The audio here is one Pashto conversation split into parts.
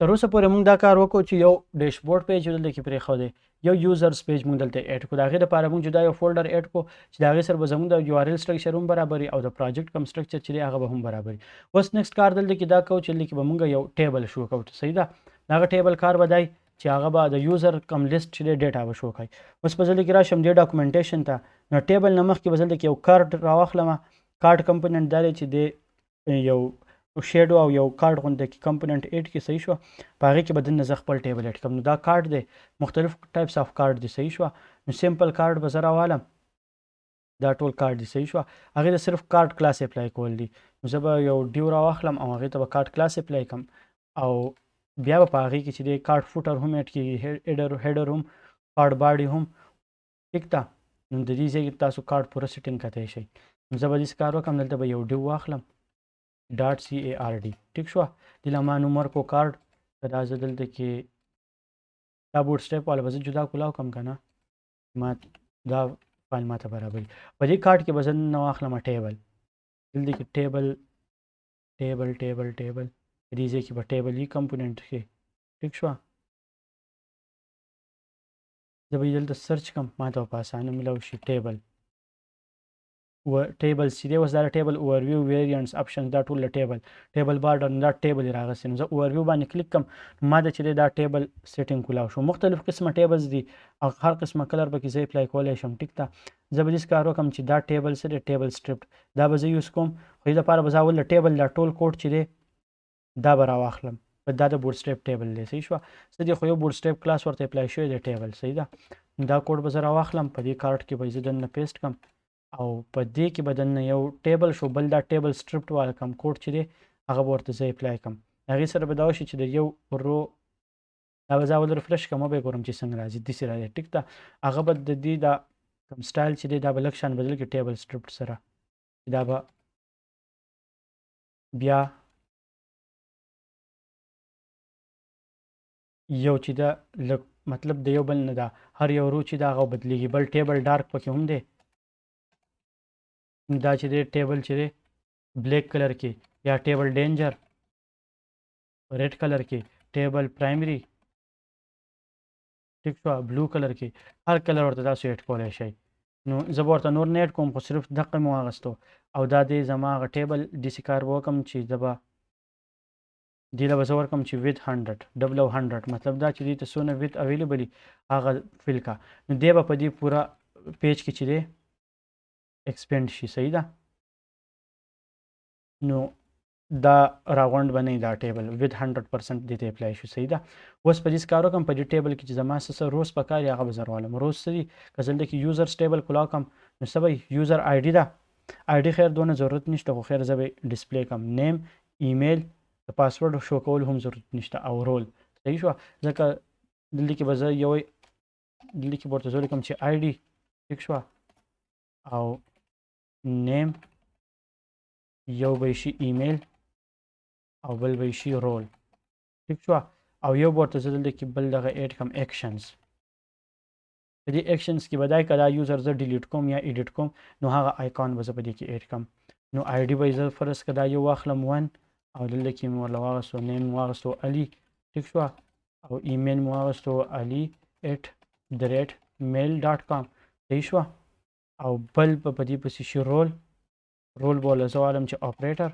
تر اوسه پورې موږ دا کار وکړو چې یو ډیشبورډ پیج دلته کې پرېښودی، یو یوزرز پیج موږ دلته اډ کړو. د هغې دپاره موږ جدا یو فولډر اډ کړو چې د هغې سره به زموږ د یو آر ایل سټرکچر هم برابري او د پروجیکټ کوم سټرکچر چې دی هغه به هم برابري. اوس نیکسټ کار دلته کې دا کوو چې دلته کې به موږ یو ټیبل شو کوو. صحیح ده. د هغه ټیبل کار به دی چې هغه به د یوزر کم لیست چې دی ډیټا به شو کوي. اوس په دلته کې راشم دې ډاکومنټیشن ته، نو ټیبل نه مخکې به دلته کې یو کارډ راواخلم. کارډ کمپوننټ دا دی چې دی یو شیډو او یو کارډ غونډه کې کمپوننټ اډ کې. صحیح شو. په هغې کې به دننه زه خپل ټیبل اډ کړم. نو دا کارډ دی، مختلف ټایپس آف کارډ دي. صحیح شو. نو سمپل کارډ به زه راوالم، دا ټول کارډ دي. صحیح شو. هغې ته صرف کارډ کلاس اپلای کول دي. نو زه به یو ډیو راواخلم او هغې ته به کارډ کلاس اپلای کړم او بیا به په هغې کې چې دی کارډ فوټر هم اډ کېږي، هیډر هم، کارډ باډي هم. ټیک ده. نو د دې ځای کې تاسو کارډ پوره سیټینګ کتی شئ. نو زه به داسې کار وکړم، دلته به یو ډیو واخلم .card. ټیک شوه. دې له ما نوم ورکړو کارډ. که دا زه دلته کې دا بوټ سټریپ والا به زه جدا کولاو کړم که نه، ما دا فایل ماته برابري. په دې کارډ کې به زه نه واخلم ټیبل. دلته کې ټیبل ټیبل ټیبل ټیبل په دې ځای کې به ټیبل وي کمپوننټ کې. ټیک شوه. زه به یې دلته سرچ کړم، ما ته به په اسانه میلاو شي ټیبل ټیبل چې دی. اوس دا ټیبل اوورویو ویریانټس اپشنز دا ټول ټیبل بارډر دا ټیبل یې راغستی. نو زه اوورویو باندې کلیک کړم، ما ته چې دی دا ټیبل سیټینګ کولاو شو. مختلف قسمه ټیبلز دي او هر قسمه کلر پکې زه اپلای کولی شم. ټیک ده. زه به داسې کار وکړم چې دا ټیبل څه دی، ټیبل سټریپټ دا به زه یوز کوم. خو دې دپاره به زه اول د ټیبل دا ټول کوډ چې دی دا به راواخلم. دا د بوټ سټریپ ټیبل دی. صحیح شوه. څه دی خو یو بوټ سټریپ کلاس ورته اپلای شوی دی ټیبل. صحیح ده. دا کوډ به زه راواخلم، په دې کارډ کې به یې زه دننه پیسټ کړم او په دې کې به دننه یو ټیبل شو، بل دا ټیبل سټریپټ والا کوم کوډ چې دی هغه به ورته زه اپلای کړم. هغې سره به دا وشي چې د یو رو دا به زه اول ریفرش کړم او به یې ګورم چې څنګه راځي. داسې راځي. ټیک ده. هغه به د دې دا کوم سټایل چې دی دا به لږ شان بدل کړي ټیبل سټریپټ سره. دا به بیا یو چې دا لږ مطلب د یو بل نه دا هر یو رو چې دا هغه بدلېږي. بل ټیبل ډارک پکې هم دی. دا چې دی ټیبل چې دی بلیک کلر کې، یا ټیبل ډینجر ریډ کلر کې، ټیبل پرایمري ټیک شوه بلو کلر کې، هر کلر ورته تاسو ایډ کولی شئ. نو زه به ورته نور نه ایډ کوم، خو صرف دقه مې واغستو او دا دی زما هغه ټیبل. داسې کار به وکړم چې زه به دې له به زه ورکړم چې وید 100 ډبل او 100 مطلب دا چې دې ته څونه وید اویلیبل وي هغه فل کا. نو دی به په دې پوره پیج کې چې دی ایکسپینډ شي. صحیح ده. نو دا راغونډ به نه وي دا ټیبل وید 100% دې ته اپلای شو. صحیح ده. اوس په دې کار وکړم په دې ټیبل کې چې زما څه روز پکار وي هغه به زه راولم. روز څه دي، که زه دلته کې یوزرز ټیبل کولاو کړم نو څه به یوزر آی ډي ده. آی ډي خیر دونه ضرورت نشته، خو خیر زه به ډسپلی کړم. نیم، ایمیل، د پاسورډ شو کول هم ضرورت نشته او رول. صحیح شوه. ځکه دلته کې به زه یو دلته کې به ورته زه لیکم چې آی ډي ټیک شوه او نیم، یو به شي ایمیل او بل به شي رول. ټیک شوه. او یو به ورته زه دلته کې بل دغه ایډ کړم ایکشنز. په دې ایکشنز کې به دا که دا یوزر زه ډیلیټ کوم یا ایډیټ کوم نو هغه آیکان به زه په دې کې ایډ کړم. نو آی ډي به زه فرض که دا یو واخلم 1 او دلته کې مې ورله واغستو نیم مې واغستو علي. ټیک شوه. او ایمیل مې واغستو ali@mail.com. صحیح شوه. او بل به په دې پسې شي رول به ورله زه والم چې اپریټر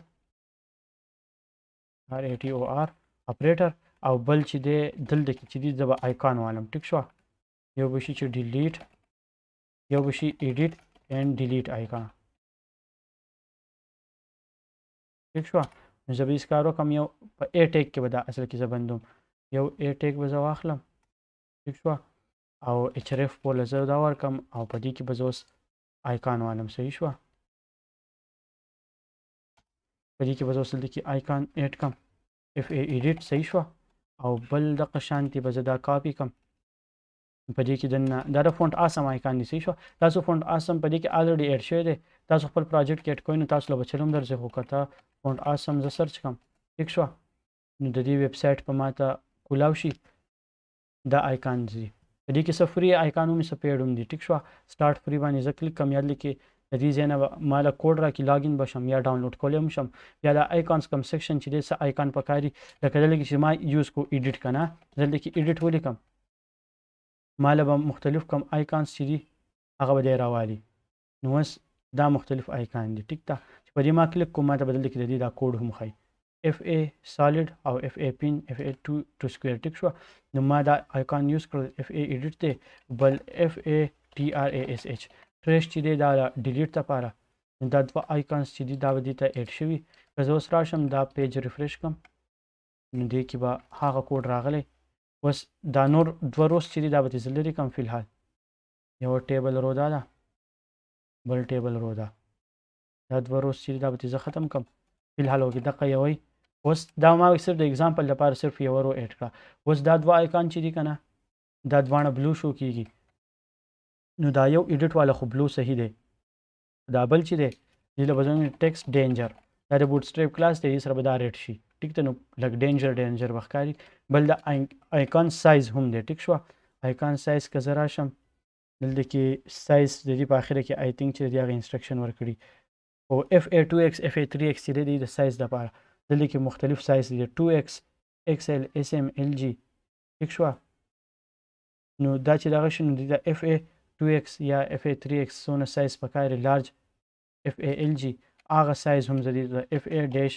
RATOR اپریټر. او بل چې دی دلته کې چې دی زه به آیکان والم. ټیک شوه. یو به شي چې ډیلیټ، یو به شي ایډیټ اینډ ډیلیټ آیکان. ټیک شوه. نو زه به داسې کار وکړم یو په ای ټیک کې به دا اصل کې زه بندوم. یو ای ټیک به زه واخلم. ټیک شوه. او href بوله زه دا ورکړم او په دې کې به زه اوس آیکان والم. صحیح شوه. په دې کې به زه اوس دلته کې آیکان ایډ کړم FA ایډیټ. صحیح شوه. او بل دغه شانتې به زه دا کاپي کړم. په دې کې دننه دا د فونټ آسم آیکان دی. صحیح شوه. تاسو فونټ آسم په دې کې الریډي ایډ شوی دی، تاسو خپل پروجیکټ کې ایډ کوئ نو تاسو له به چلوم درځي. خو که ته فونټ آسم زه سرچ کړم ټیک شوه نو د دې ویب سایټ په ماته کولاو شي دا آیکان دي. په دې کې څه فري آیکان هم څه پیډ هم دي. ټیک شوه. سټارټ فري باندې زه کلیک کړم یا دلته کې د دې ځای نه به ما له کوډ راکړي لاګین به شم یا ډاونلوډ کولی هم شم یا د آیکانس کم سیکشن چې دی څه آیکان پکاري لکه دلته کې چې ما یوز کو ایډیټ که نه دلته کې ایډیټ ولیکم ما له به مختلف کم آیکانس چې دي هغه به دی راوالي نو اوس دا مختلف آیکان دي ټیک ده چې په دې ما کلیک کوم ما ته به دلته کې د دې دا کوډ هم ښایي FA solid او FA pin FA to square ټیک شو نو ما دا آیکان یوز کړ FA ایډیټ دی بل FA TRASH ټریش چې دی دا ډیلیټ لپاره دا دوه آیکانس چې دي دا به دې ته ایډ شوي که زه اوس راشم دا پیج ریفریش کړم نو دې کې به هغه کوډ راغلی اوس دا نور دوه روز چې دي دا به دې زه لرې کړم فلحال یو ټیبل رو دا ده بل ټیبل رو ده دا دوه روز چې دي دا به دې زه ختم کړم فلحال وکړي دقه یوی اوس دا ما صرف د اگزامپل لپاره صرف یو رو ایډ کړه اوس دا دوه آیکان چې دي که نه دا دواړه بلو شو کېږي نو دا یو ایډیټ والا خو بلو صحیح دی دا بل چې دی دې له به زموږ ټیکسټ ډینجر دا د بوټسټریپ کلاس دی دې سره به دا ریډ شي ټیک ده نو لږ ډینجر به ښکاري بل د آیکان سایز هم دی ټیک شوه آیکان سایز که زه راشم دلته کې سایز د دې په آخره کې آی تھنک چې د دې هغه انسټرکشن ورکړي او FA 2X FA 3X چې دی د سایز لپاره دلته کې مختلف سایز دي 2X XL SM LG ټیک شوه نو دا چې دغه شي نو د FA 2X یا FA 3X څونه سایز پکاري لارج FA LG هغه سایز هم زه د FA ډیش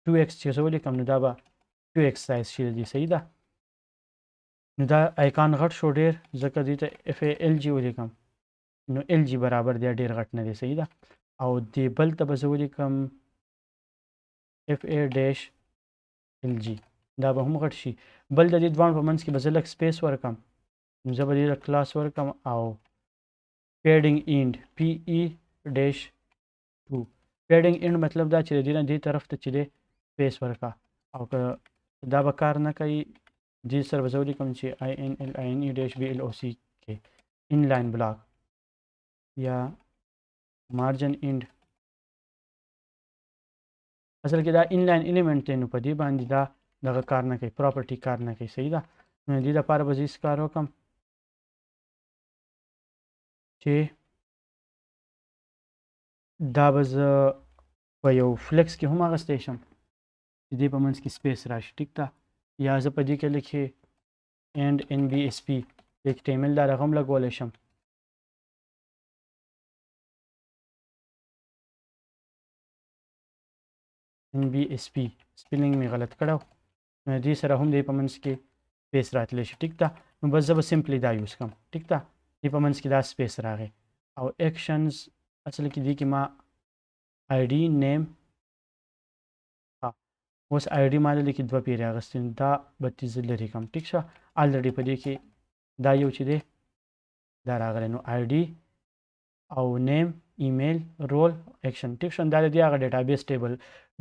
2X چې زه ولیکم نو دا به 2X سایز شي د دې صحیح ده نو دا آیکان غټ شو ډېر ځکه دې ته FA LG ولیکم نو LG برابر دی ډېر غټ نه دی صحیح ده او دې بل ته به زه ولیکم FA ډیش LG دا به هم غټ شي بل د دې دواړو په منځ کې به زه لږ سپیس ورکم نو زه به دې ته کلاس ورکم او پیډینګ اینډ PE ډیش 2 پیډینګ اینډ مطلب دا چې د دې نه دې طرف ته چې دی سپیس ورکړه او که دا به کار نه کوي دې سره به زه ولیکم چې INLINE ډیش BLOCK انلاین بلاک یا مارجن اینډ اصل کې دا انلاین الیمنټ دی نو په دې باندې دا دغه کار نه کوي پراپرټي کار نه کوي صحیح ده نو دې لپاره به زه هېڅ کار وکړم چې دا به زه په یو فلیکس کې هم اخیستی شم چې دې په منځ کې سپیس راشي ټیک ده یا زه په دې کې لیکې اینډ NBSP HTML دا رقم لګولی شم NBSP سپیلینګ مې غلط کړی نو دې سره هم دې په منځ کې سپیس راتلی شي ټیک ده نو بس زه به سمپلی دا یوز کړم ټیک ده دې په منځ کې دا سپیس راغی او ایکشنز اصل کې دې کې ما ID نیم اوس ID ما دلته کې دوه پیرې اخیستې دا به دې زه لرې کړم ټیک شه الریډي په دې کې دا یو چې دی دا راغلی نو ID او نیم ایمیل رول ایکشن ټیک شو دا د دې هغه ډیټابیس ټیبل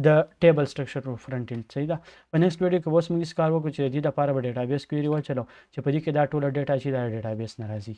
د ټیبل سټرکچر فرنټ اینډ صحیح ده په نیکسټ ویډیو کې اوس موږ کار وکړو چې د دې لپاره به ډیټابیس کویری وچلو چې په دې کې دا ټوله ډیټا چې دا ډیټابیس نه راځي